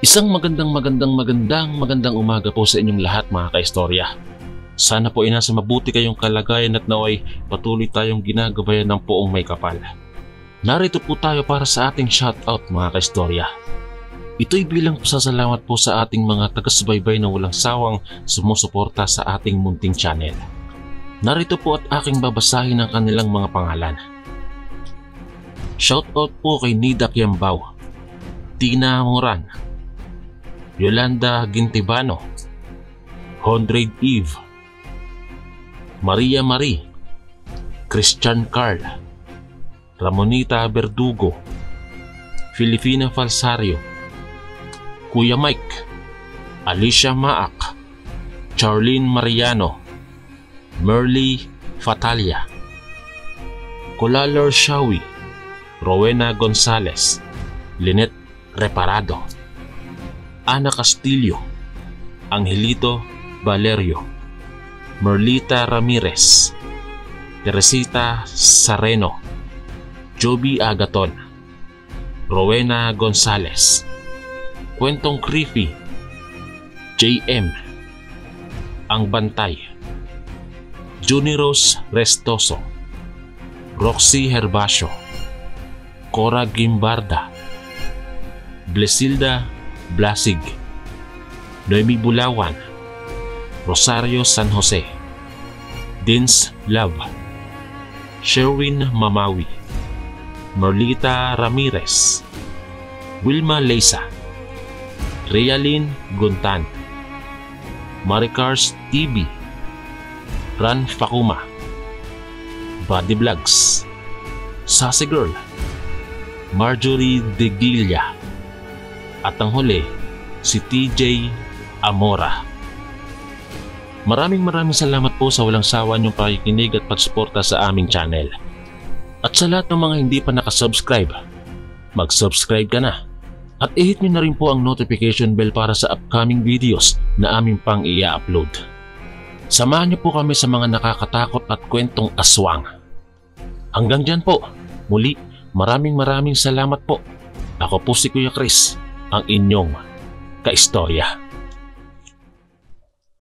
Isang magandang umaga po sa inyong lahat mga kaistorya. Sana po ay nasa mabuti kayong kalagayan at naway patuloy tayong ginagabayan ng poong may kapal. Narito po tayo para sa ating shoutout mga kaistorya. Ito'y bilang pasasalamat po sa ating mga taga-subaybay na walang sawang sumusuporta sa ating munting channel. Narito po at aking babasahin ang kanilang mga pangalan. Shoutout po kay Nida Kiambao, Tina Moran, Yolanda Gintibano, Hondrade Eve, Maria Marie, Christian Carl, Ramonita Verdugo, Filipina Falsario, Kuya Mike, Alicia Maak, Charlene Mariano, Merly Fatalia, Colalor Shawi, Rowena Gonzalez, Lynette Reparado, Ana Castillo, Angelito Valerio, Merlita Ramirez, Teresita Sareno, Joby Agaton, Rowena Gonzalez, Kwentong Creepy, JM, Ang Bantay, Juniros Restoso, Roxy Herbacio, Cora Gimbarda, Blesilda Blasig, Noemi Bulawan, Rosario San Jose, Dins Love, Sherwin Mamawi, Merlita Ramirez, Wilma Leysa, Realin Guntan, Maricars TV, Ran Fakuma, Body Vlogs, Sassy Girl, Marjorie Degilla, at ang huli, si TJ Amora. Maraming salamat po sa walang sawa niyong pakikinig at pagsuporta sa aming channel. At sa lahat ng mga hindi pa nakasubscribe, mag-subscribe ka na. At i-hit niyo na rin po ang notification bell para sa upcoming videos na aming pang i-upload. Samahan niyo po kami sa mga nakakatakot at kwentong aswang. Hanggang dyan po. Muli, maraming salamat po. Ako po si Kuya Chris, ang inyong kaistorya.